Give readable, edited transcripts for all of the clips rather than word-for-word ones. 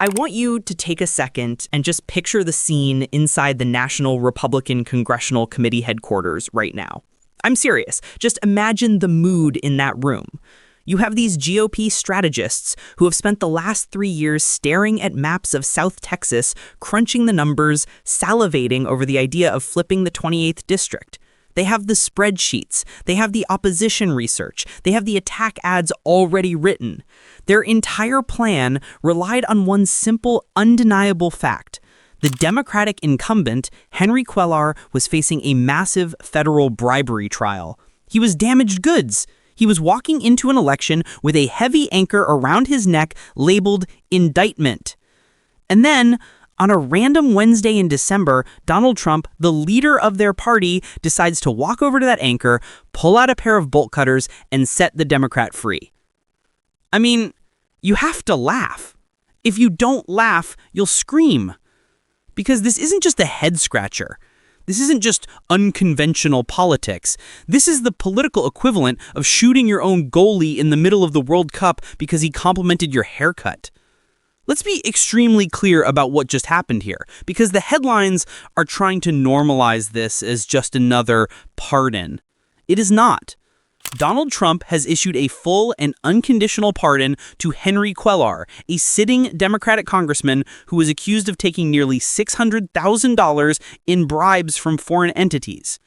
I want you to take a second and just picture the scene inside the National Republican Congressional Committee headquarters right now. I'm serious. Just imagine the mood in that room. You have these GOP strategists who have spent the last 3 years staring at maps of South Texas, crunching the numbers, salivating over the idea of flipping the 28th district. They have the spreadsheets, they have the opposition research, they have the attack ads already written. Their entire plan relied on one simple, undeniable fact. The Democratic incumbent, Henry Cuellar, was facing a massive federal bribery trial. He was damaged goods. He was walking into an election with a heavy anchor around his neck labeled indictment. And then, on a random Wednesday in December, Donald Trump, the leader of their party, decides to walk over to that anchor, pull out a pair of bolt cutters, and set the Democrat free. I mean, you have to laugh. If you don't laugh, you'll scream. Because this isn't just a head-scratcher. This isn't just unconventional politics. This is the political equivalent of shooting your own goalie in the middle of the World Cup because he complimented your haircut. Let's be extremely clear about what just happened here, because the headlines are trying to normalize this as just another pardon. It is not. Donald Trump has issued a full and unconditional pardon to Henry Cuellar, a sitting Democratic congressman who was accused of taking nearly $600,000 in bribes from foreign entities.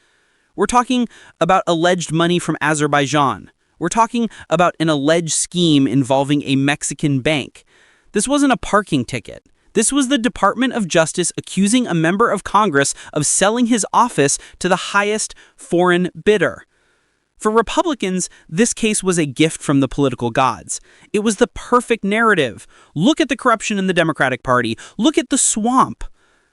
We're talking about alleged money from Azerbaijan. We're talking about an alleged scheme involving a Mexican bank. This wasn't a parking ticket. This was the Department of Justice accusing a member of Congress of selling his office to the highest foreign bidder. For Republicans, this case was a gift from the political gods. It was the perfect narrative. Look at the corruption in the Democratic Party. Look at the swamp.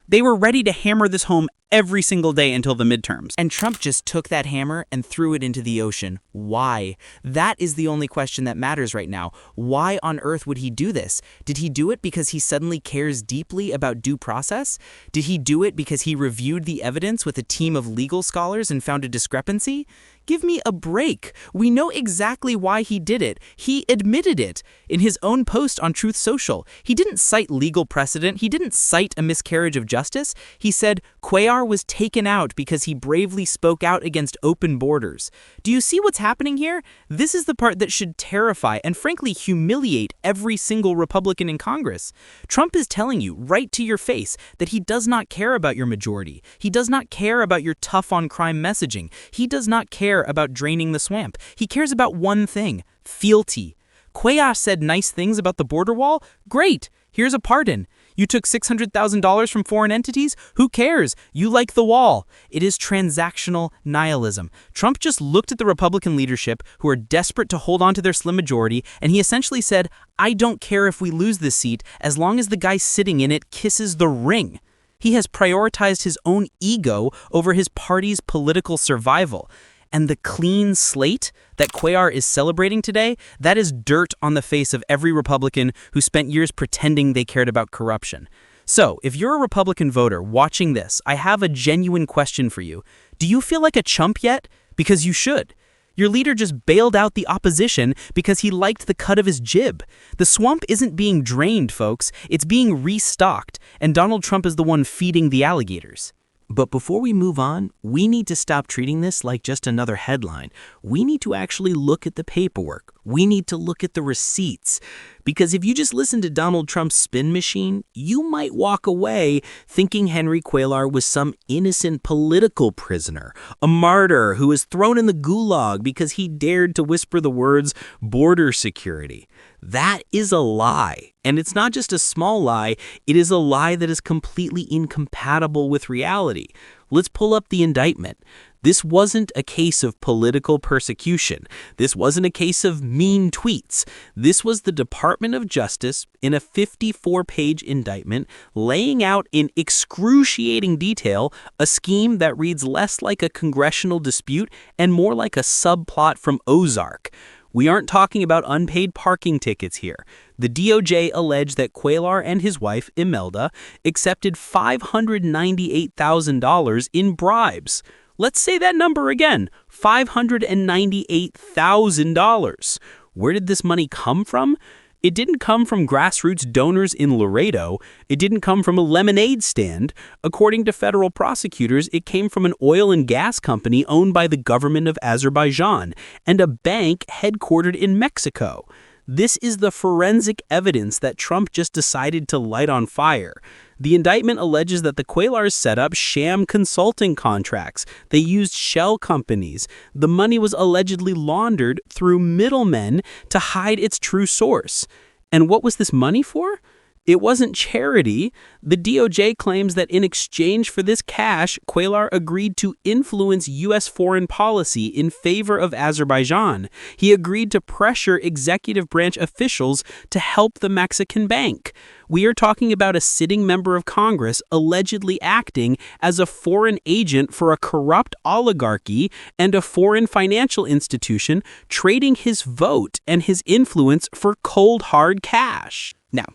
They were ready to hammer this home every single day until the midterms. And Trump just took that hammer and threw it into the ocean. Why? That is the only question that matters right now. Why on earth would he do this? Did he do it because he suddenly cares deeply about due process? Did he do it because he reviewed the evidence with a team of legal scholars and found a discrepancy? Give me a break. We know exactly why he did it. He admitted it in his own post on Truth Social. He didn't cite legal precedent. He didn't cite a miscarriage of justice. He said Cuellar was taken out because he bravely spoke out against open borders. Do you see what's happening here? This is the part that should terrify and frankly humiliate every single Republican in Congress. Trump is telling you right to your face that he does not care about your majority. He does not care about your tough on crime messaging. He does not care about draining the swamp. He cares about one thing: fealty. Cuellar said nice things about the border wall? Great. Here's a pardon. You took $600,000 from foreign entities? Who cares? You like the wall. It is transactional nihilism. Trump just looked at the Republican leadership who are desperate to hold on to their slim majority, and he essentially said, I don't care if we lose this seat as long as the guy sitting in it kisses the ring. He has prioritized his own ego over his party's political survival. And the clean slate that Cuellar is celebrating today, that is dirt on the face of every Republican who spent years pretending they cared about corruption. So, if you're a Republican voter watching this, I have a genuine question for you. Do you feel like a chump yet? Because you should. Your leader just bailed out the opposition because he liked the cut of his jib. The swamp isn't being drained, folks. It's being restocked, and Donald Trump is the one feeding the alligators. But before we move on, we need to stop treating this like just another headline. We need to actually look at the paperwork. We need to look at the receipts. Because if you just listen to Donald Trump's spin machine, you might walk away thinking Henry Cuellar was some innocent political prisoner, a martyr who was thrown in the gulag because he dared to whisper the words border security. That is a lie. And it's not just a small lie, it is a lie that is completely incompatible with reality. Let's pull up the indictment. This wasn't a case of political persecution. This wasn't a case of mean tweets. This was the Department of Justice in a 54-page indictment laying out in excruciating detail a scheme that reads less like a congressional dispute and more like a subplot from Ozark. We aren't talking about unpaid parking tickets here. The DOJ alleged that Cuellar and his wife, Imelda, accepted $598,000 in bribes. Let's say that number again, $598,000. Where did this money come from? It didn't come from grassroots donors in Laredo. It didn't come from a lemonade stand. According to federal prosecutors, it came from an oil and gas company owned by the government of Azerbaijan and a bank headquartered in Mexico. This is the forensic evidence that Trump just decided to light on fire. The indictment alleges that the Cuellars set up sham consulting contracts. They used shell companies. The money was allegedly laundered through middlemen to hide its true source. And what was this money for? It wasn't charity. The DOJ claims that in exchange for this cash, Cuellar agreed to influence U.S. foreign policy in favor of Azerbaijan. He agreed to pressure executive branch officials to help the Mexican bank. We are talking about a sitting member of Congress allegedly acting as a foreign agent for a corrupt oligarchy and a foreign financial institution, trading his vote and his influence for cold, hard cash. Now,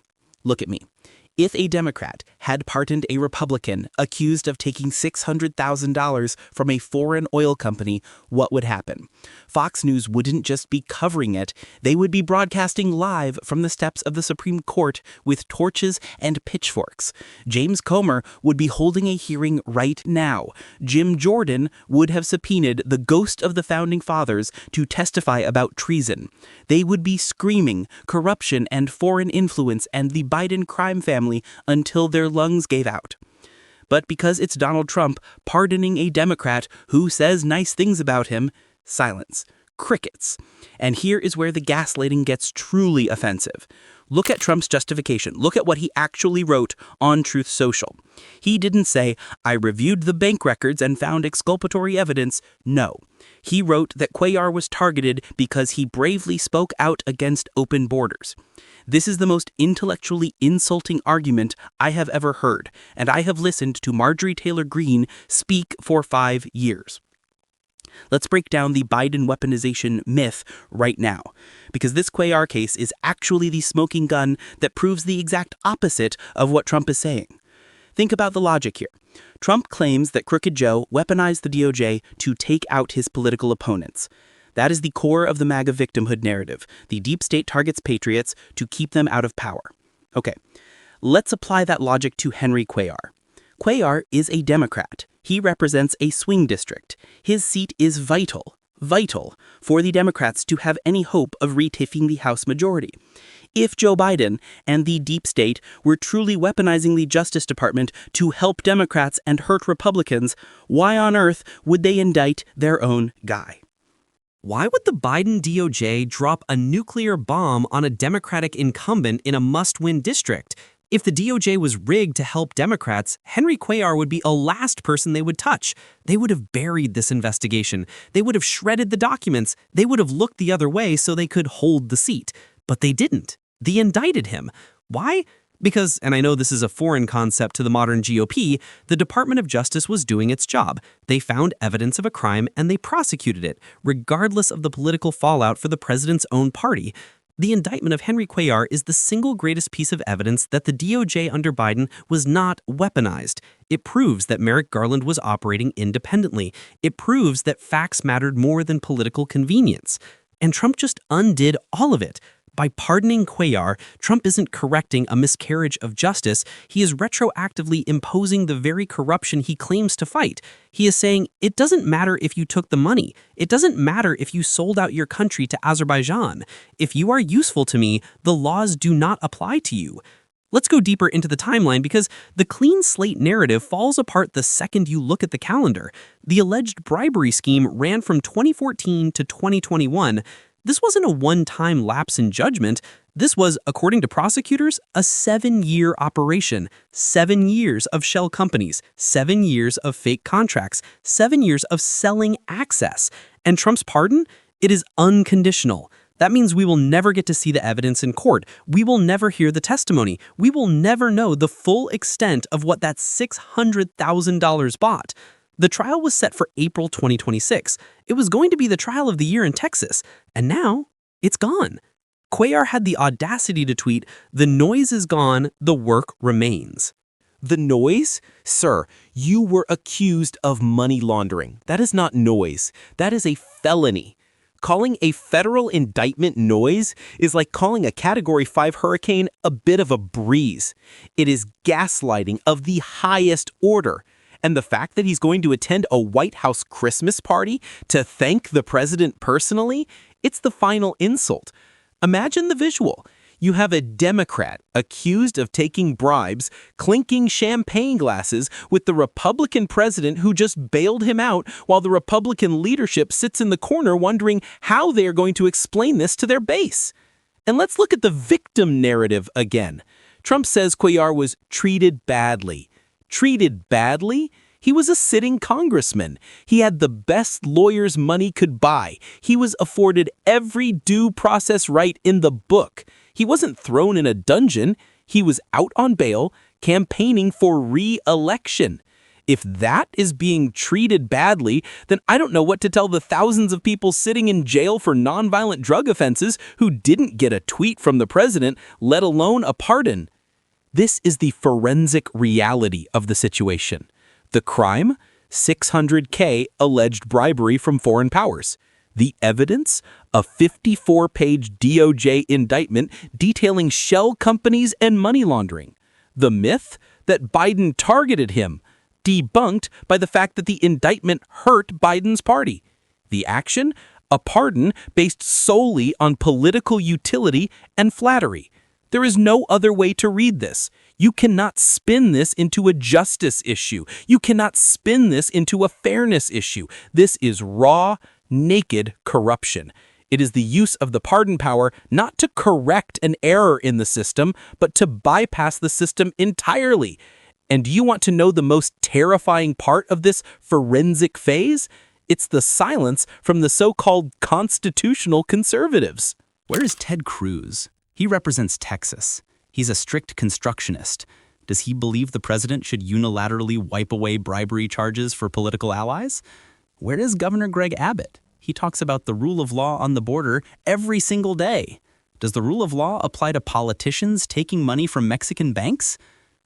look at me. If a Democrat had pardoned a Republican accused of taking $600,000 from a foreign oil company, what would happen? Fox News wouldn't just be covering it, they would be broadcasting live from the steps of the Supreme Court with torches and pitchforks. James Comer would be holding a hearing right now. Jim Jordan would have subpoenaed the ghost of the Founding Fathers to testify about treason. They would be screaming corruption and foreign influence and the Biden crime family until their lungs gave out. But because it's Donald Trump pardoning a Democrat who says nice things about him, silence. Crickets. And here is where the gaslighting gets truly offensive. Look at Trump's justification. Look at what he actually wrote on Truth Social. He didn't say, I reviewed the bank records and found exculpatory evidence. No. He wrote that Cuellar was targeted because he bravely spoke out against open borders. This is the most intellectually insulting argument I have ever heard, and I have listened to Marjorie Taylor Greene speak for 5 years. Let's break down the Biden weaponization myth right now, because this Cuellar case is actually the smoking gun that proves the exact opposite of what Trump is saying. Think about the logic here. Trump claims that Crooked Joe weaponized the DOJ to take out his political opponents. That is the core of the MAGA victimhood narrative. The deep state targets patriots to keep them out of power. Okay, let's apply that logic to Henry Cuellar. Cuellar is a Democrat. He represents a swing district. His seat is vital for the Democrats to have any hope of retaking the House majority. If Joe Biden and the deep state were truly weaponizing the Justice Department to help Democrats and hurt Republicans, why on earth would they indict their own guy? Why would the Biden DOJ drop a nuclear bomb on a Democratic incumbent in a must-win district? If the DOJ was rigged to help Democrats, Henry Cuellar would be a last person they would touch. They would have buried this investigation. They would have shredded the documents. They would have looked the other way so they could hold the seat. But they didn't. They indicted him. Why? Because, and I know this is a foreign concept to the modern GOP, the Department of Justice was doing its job. They found evidence of a crime and they prosecuted it, regardless of the political fallout for the president's own party. The indictment of Henry Cuellar is the single greatest piece of evidence that the DOJ under Biden was not weaponized. It proves that Merrick Garland was operating independently. It proves that facts mattered more than political convenience. And Trump just undid all of it. By pardoning Cuellar, Trump isn't correcting a miscarriage of justice. He is retroactively imposing the very corruption he claims to fight. He is saying, it doesn't matter if you took the money. It doesn't matter if you sold out your country to Azerbaijan. If you are useful to me, the laws do not apply to you. Let's go deeper into the timeline because the clean slate narrative falls apart the second you look at the calendar. The alleged bribery scheme ran from 2014 to 2021. This wasn't a one-time lapse in judgment. This was, according to prosecutors, a 7-year operation. 7 years of shell companies, 7 years of fake contracts, 7 years of selling access. And Trump's pardon? It is unconditional. That means we will never get to see the evidence in court. We will never hear the testimony. We will never know the full extent of what that $600,000 bought. The trial was set for April 2026. It was going to be the trial of the year in Texas, and now it's gone. Cuellar had the audacity to tweet, "The noise is gone, the work remains." The noise? Sir, you were accused of money laundering. That is not noise. That is a felony. calling a federal indictment noise is like calling a Category 5 hurricane a bit of a breeze. It is gaslighting of the highest order. And the fact that he's going to attend a White House Christmas party to thank the president personally, it's the final insult. Imagine the visual. You have a Democrat accused of taking bribes, clinking champagne glasses with the Republican president who just bailed him out, while the Republican leadership sits in the corner wondering how they are going to explain this to their base. And let's look at the victim narrative again. Trump says Cuellar was treated badly. Treated badly? He was a sitting congressman. He had the best lawyers money could buy. He was afforded every due process right in the book. He wasn't thrown in a dungeon. He was out on bail, campaigning for re-election. If that is being treated badly, then I don't know what to tell the thousands of people sitting in jail for nonviolent drug offenses who didn't get a tweet from the president, let alone a pardon. This is the forensic reality of the situation. The crime? $600K alleged bribery from foreign powers. The evidence? A 54-page DOJ indictment detailing shell companies and money laundering. The myth? That Biden targeted him. Debunked by the fact that the indictment hurt Biden's party. The action? A pardon based solely on political utility and flattery. There is no other way to read this. You cannot spin this into a justice issue. You cannot spin this into a fairness issue. This is raw, naked corruption. It is the use of the pardon power not to correct an error in the system, but to bypass the system entirely. And do you want to know the most terrifying part of this forensic phase? It's the silence from the so-called constitutional conservatives. Where is Ted Cruz? He represents Texas. He's a strict constructionist. Does he believe the president should unilaterally wipe away bribery charges for political allies? Where is Governor Greg Abbott? He talks about the rule of law on the border every single day. Does the rule of law apply to politicians taking money from Mexican banks?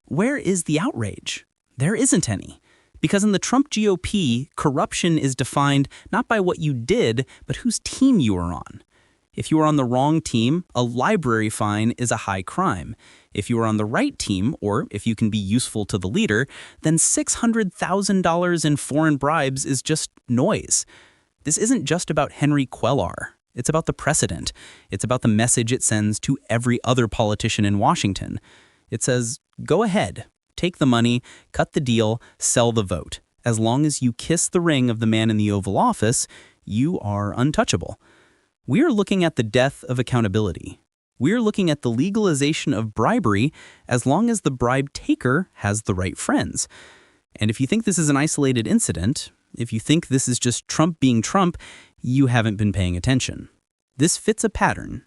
Where is the outrage? There isn't any. Because in the Trump GOP, corruption is defined not by what you did, but whose team you are on. If you are on the wrong team, a library fine is a high crime. If you are on the right team, or if you can be useful to the leader, then $600,000 in foreign bribes is just noise. This isn't just about Henry Cuellar. It's about the precedent. It's about the message it sends to every other politician in Washington. It says, go ahead, take the money, cut the deal, sell the vote. As long as you kiss the ring of the man in the Oval Office, you are untouchable. We are looking at the death of accountability. We are looking at the legalization of bribery as long as the bribe taker has the right friends. And if you think this is an isolated incident, if you think this is just Trump being Trump, you haven't been paying attention. This fits a pattern,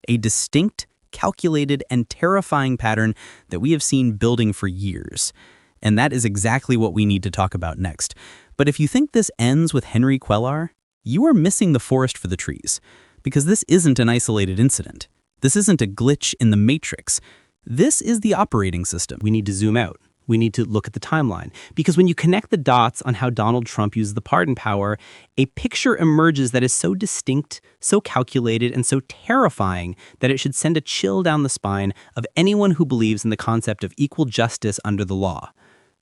a distinct, calculated, and terrifying pattern that we have seen building for years. And that is exactly what we need to talk about next. But if you think this ends with Henry Cuellar, you are missing the forest for the trees. Because this isn't an isolated incident. This isn't a glitch in the matrix. This is the operating system. We need to zoom out. We need to look at the timeline. Because when you connect the dots on how Donald Trump uses the pardon power, a picture emerges that is so distinct, so calculated, and so terrifying that it should send a chill down the spine of anyone who believes in the concept of equal justice under the law.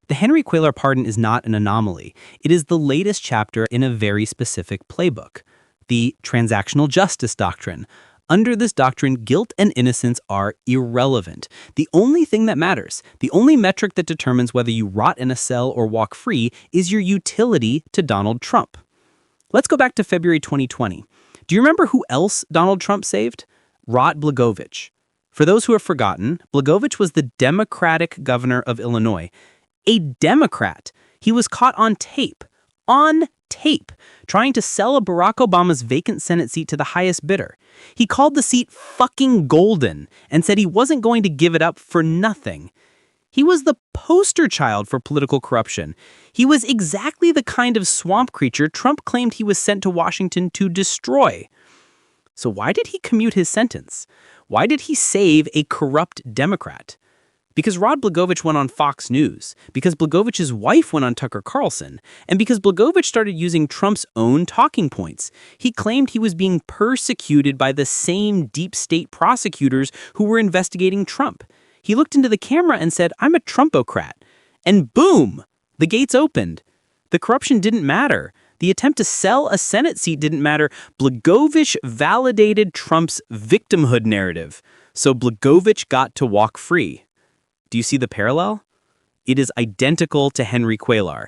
The Henry Cuellar pardon is not an anomaly. It is the latest chapter in a very specific playbook. The transactional justice doctrine. Under this doctrine, guilt and innocence are irrelevant. The only thing that matters, the only metric that determines whether you rot in a cell or walk free, is your utility to Donald Trump. Let's go back to February 2020. Do you remember who else Donald Trump saved? Rod Blagojevich. For those who have forgotten, Blagojevich was the Democratic governor of Illinois. A Democrat. He was caught on tape, trying to sell Barack Obama's vacant Senate seat to the highest bidder. He called the seat fucking golden and said he wasn't going to give it up for nothing. He was the poster child for political corruption. He was exactly the kind of swamp creature Trump claimed he was sent to Washington to destroy. So why did he commute his sentence? Why did he save a corrupt Democrat? Because Rod Blagojevich went on Fox News, because Blagojevich's wife went on Tucker Carlson, and because Blagojevich started using Trump's own talking points. He claimed he was being persecuted by the same deep state prosecutors who were investigating Trump. He looked into the camera and said, "I'm a Trumpocrat." And boom, the gates opened. The corruption didn't matter. The attempt to sell a Senate seat didn't matter. Blagojevich validated Trump's victimhood narrative. So Blagojevich got to walk free. Do you see the parallel? It is identical to Henry Cuellar.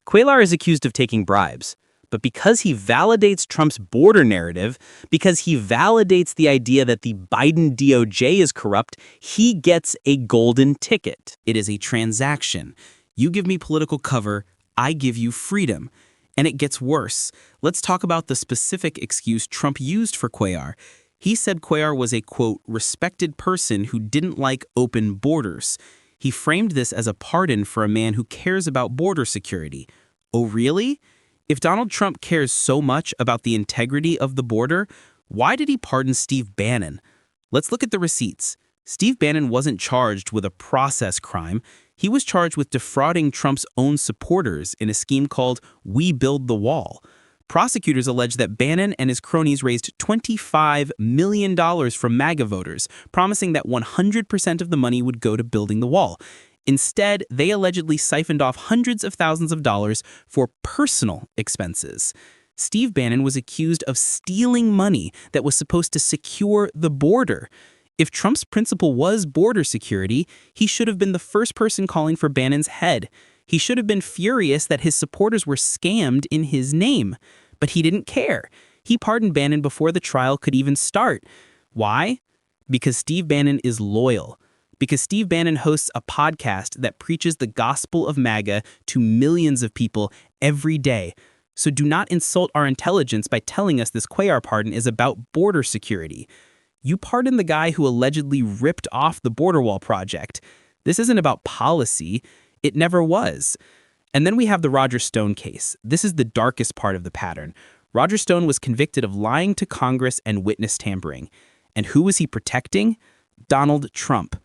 Cuellar is accused of taking bribes, but because he validates Trump's border narrative, because he validates the idea that the Biden DOJ is corrupt, he gets a golden ticket. It is a transaction. You give me political cover, I give you freedom. And it gets worse. Let's talk about the specific excuse Trump used for Cuellar. He said Cuellar was a, quote, respected person who didn't like open borders. He framed this as a pardon for a man who cares about border security. Oh, really? If Donald Trump cares so much about the integrity of the border, why did he pardon Steve Bannon? Let's look at the receipts. Steve Bannon wasn't charged with a process crime. He was charged with defrauding Trump's own supporters in a scheme called We Build the Wall. Prosecutors allege that Bannon and his cronies raised $25 million from MAGA voters, promising that 100% of the money would go to building the wall. Instead, they allegedly siphoned off hundreds of thousands of dollars for personal expenses. Steve Bannon was accused of stealing money that was supposed to secure the border. If Trump's principle was border security, he should have been the first person calling for Bannon's head. He should have been furious that his supporters were scammed in his name. But he didn't care. He pardoned Bannon before the trial could even start. Why? Because Steve Bannon is loyal. Because Steve Bannon hosts a podcast that preaches the gospel of MAGA to millions of people every day. So do not insult our intelligence by telling us this Cuellar pardon is about border security. You pardon the guy who allegedly ripped off the border wall project. This isn't about policy. It never was. And then we have the Roger Stone case. This is the darkest part of the pattern. Roger Stone was convicted of lying to Congress and witness tampering. And who was he protecting? Donald Trump.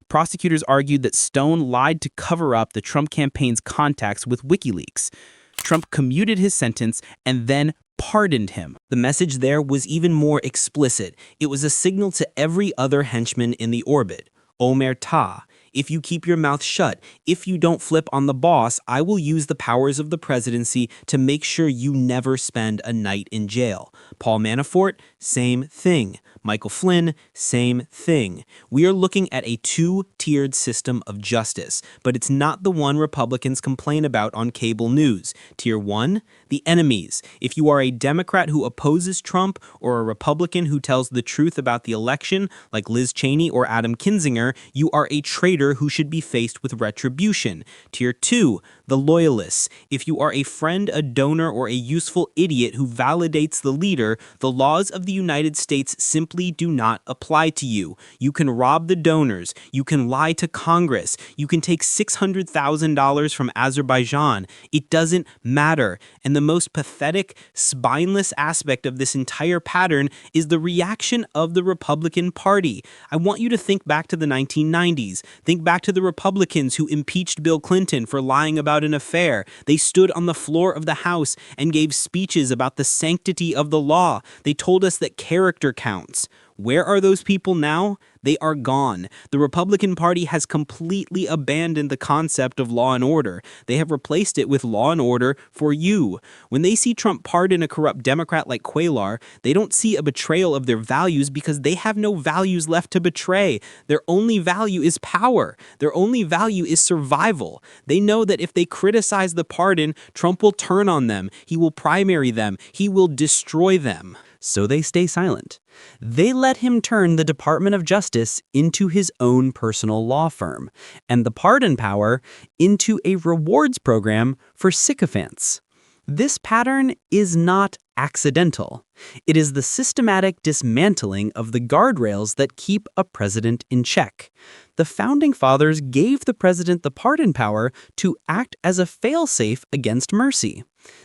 Prosecutors argued that Stone lied to cover up the Trump campaign's contacts with WikiLeaks. Trump commuted his sentence and then pardoned him. The message there was even more explicit. It was a signal to every other henchman in the orbit. Omerta. If you keep your mouth shut, if you don't flip on the boss, I will use the powers of the presidency to make sure you never spend a night in jail. Paul Manafort, same thing. Michael Flynn, same thing. We are looking at a two-tiered system of justice, but it's not the one Republicans complain about on cable news. Tier 1, the enemies. If you are a Democrat who opposes Trump or a Republican who tells the truth about the election, like Liz Cheney or Adam Kinzinger, you are a traitor who should be faced with retribution. Tier 2, the loyalists. If you are a friend, a donor, or a useful idiot who validates the leader, the laws of the United States simply do not apply to you. You can rob the donors. You can lie to Congress. You can take $600,000 from Azerbaijan. It doesn't matter. And the most pathetic, spineless aspect of this entire pattern is the reaction of the Republican Party. I want you to think back to the 1990s. Think back to the Republicans who impeached Bill Clinton for lying about an affair. They stood on the floor of the House and gave speeches about the sanctity of the law. They told us that character counts. Where are those people now? They are gone. The Republican Party has completely abandoned the concept of law and order. They have replaced it with law and order for you. When they see Trump pardon a corrupt Democrat like Cuellar, they don't see a betrayal of their values because they have no values left to betray. Their only value is power. Their only value is survival. They know that if they criticize the pardon, Trump will turn on them. He will primary them. He will destroy them. So they stay silent. They let him turn the Department of Justice into his own personal law firm, and the pardon power into a rewards program for sycophants. This pattern is not accidental. It is the systematic dismantling of the guardrails that keep a president in check. The Founding Fathers gave the president the pardon power to act as a failsafe against mercy.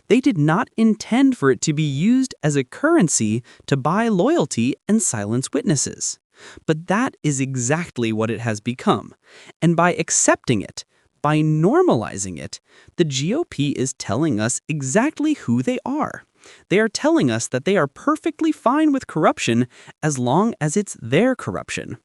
They did not intend for it to be used as a currency to buy loyalty and silence witnesses. But that is exactly what it has become. And by accepting it, by normalizing it, the GOP is telling us exactly who they are. They are telling us that they are perfectly fine with corruption as long as it's their corruption.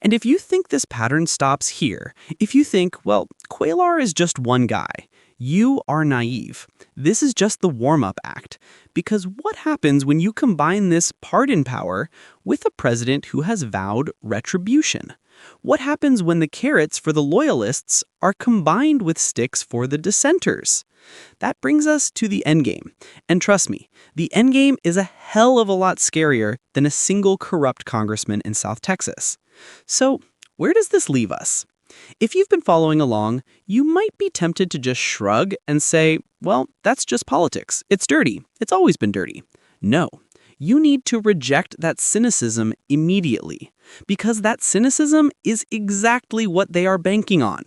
And if you think this pattern stops here, if you think, well, Cuellar is just one guy, you are naive. This is just the warm-up act. Because what happens when you combine this pardon power with a president who has vowed retribution? What happens when the carrots for the loyalists are combined with sticks for the dissenters? That brings us to the endgame. And trust me, the endgame is a hell of a lot scarier than a single corrupt congressman in South Texas. So, where does this leave us? If you've been following along, you might be tempted to just shrug and say, well, that's just politics. It's dirty. It's always been dirty. No. You need to reject that cynicism immediately, because that cynicism is exactly what they are banking on.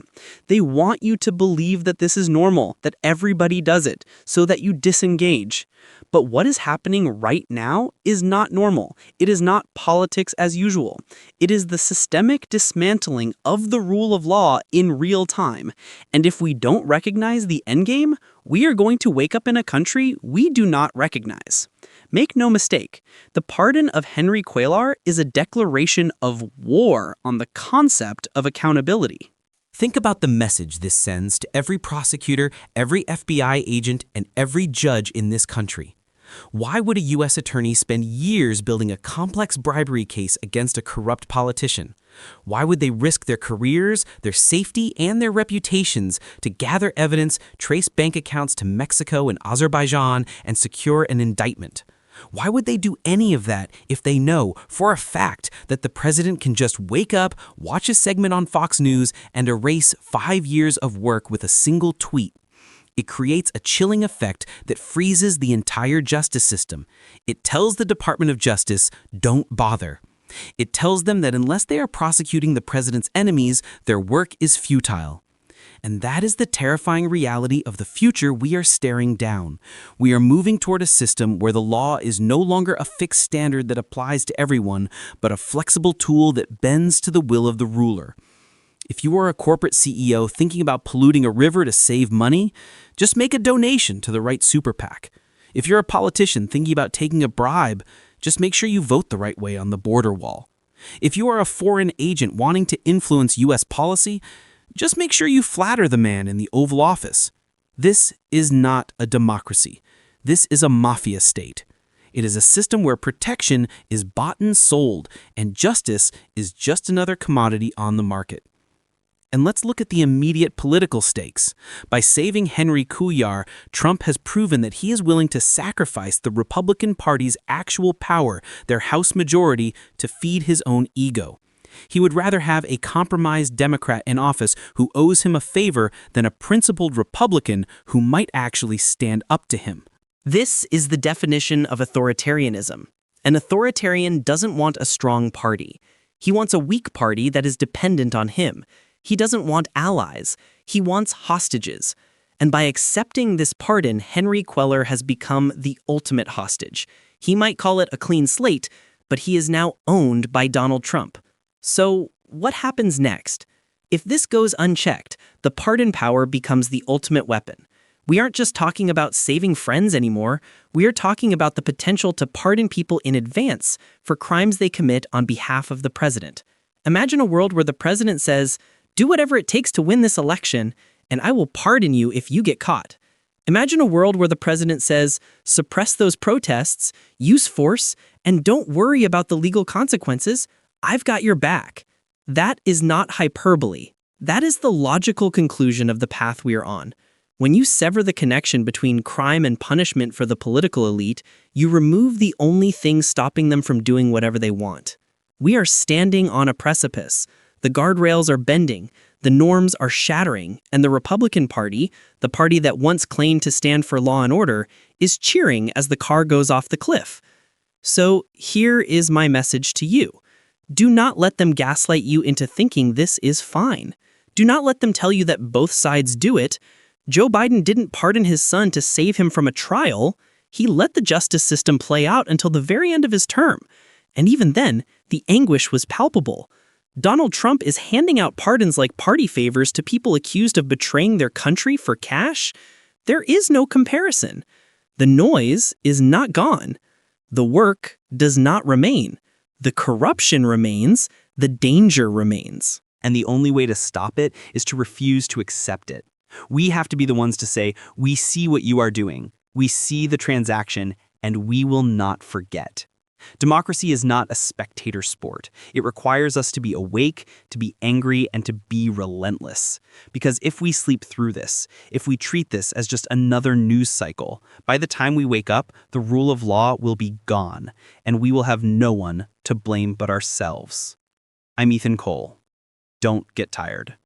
They want you to believe that this is normal, that everybody does it, so that you disengage. But what is happening right now is not normal. It is not politics as usual. It is the systemic dismantling of the rule of law in real time. And if we don't recognize the endgame, we are going to wake up in a country we do not recognize. Make no mistake, the pardon of Henry Cuellar is a declaration of war on the concept of accountability. Think about the message this sends to every prosecutor, every FBI agent, and every judge in this country. Why would a U.S. attorney spend years building a complex bribery case against a corrupt politician? Why would they risk their careers, their safety, and their reputations to gather evidence, trace bank accounts to Mexico and Azerbaijan, and secure an indictment? Why would they do any of that if they know, for a fact, that the president can just wake up, watch a segment on Fox News, and erase 5 years of work with a single tweet? It creates a chilling effect that freezes the entire justice system. It tells the Department of Justice, don't bother. It tells them that unless they are prosecuting the president's enemies, their work is futile. And that is the terrifying reality of the future we are staring down. We are moving toward a system where the law is no longer a fixed standard that applies to everyone, but a flexible tool that bends to the will of the ruler. If you are a corporate CEO thinking about polluting a river to save money, just make a donation to the right super PAC. If you're a politician thinking about taking a bribe, just make sure you vote the right way on the border wall. If you are a foreign agent wanting to influence U.S. policy, just make sure you flatter the man in the Oval Office. This is not a democracy. This is a mafia state. It is a system where protection is bought and sold, and justice is just another commodity on the market. And let's look at the immediate political stakes. By saving Henry Cuellar, Trump has proven that he is willing to sacrifice the Republican Party's actual power, their House majority, to feed his own ego. He would rather have a compromised Democrat in office who owes him a favor than a principled Republican who might actually stand up to him. This is the definition of authoritarianism. An authoritarian doesn't want a strong party. He wants a weak party that is dependent on him. He doesn't want allies. He wants hostages. And by accepting this pardon, Henry Cuellar has become the ultimate hostage. He might call it a clean slate, but he is now owned by Donald Trump. So, what happens next? If this goes unchecked, the pardon power becomes the ultimate weapon. We aren't just talking about saving friends anymore. We are talking about the potential to pardon people in advance for crimes they commit on behalf of the president. Imagine a world where the president says, "Do whatever it takes to win this election, and I will pardon you if you get caught." Imagine a world where the president says, "Suppress those protests, use force, and don't worry about the legal consequences. I've got your back." That is not hyperbole. That is the logical conclusion of the path we are on. When you sever the connection between crime and punishment for the political elite, you remove the only thing stopping them from doing whatever they want. We are standing on a precipice. The guardrails are bending, the norms are shattering, and the Republican Party, the party that once claimed to stand for law and order, is cheering as the car goes off the cliff. So here is my message to you. Do not let them gaslight you into thinking this is fine. Do not let them tell you that both sides do it. Joe Biden didn't pardon his son to save him from a trial. He let the justice system play out until the very end of his term. And even then, the anguish was palpable. Donald Trump is handing out pardons like party favors to people accused of betraying their country for cash. There is no comparison. The noise is not gone. The work does not remain. The corruption remains. The danger remains. And the only way to stop it is to refuse to accept it. We have to be the ones to say, we see what you are doing. We see the transaction, and we will not forget. Democracy is not a spectator sport. It requires us to be awake, to be angry, and to be relentless. Because if we sleep through this, if we treat this as just another news cycle, by the time we wake up, the rule of law will be gone, and we will have no one to blame but ourselves. I'm Ethan Cole. Don't get tired.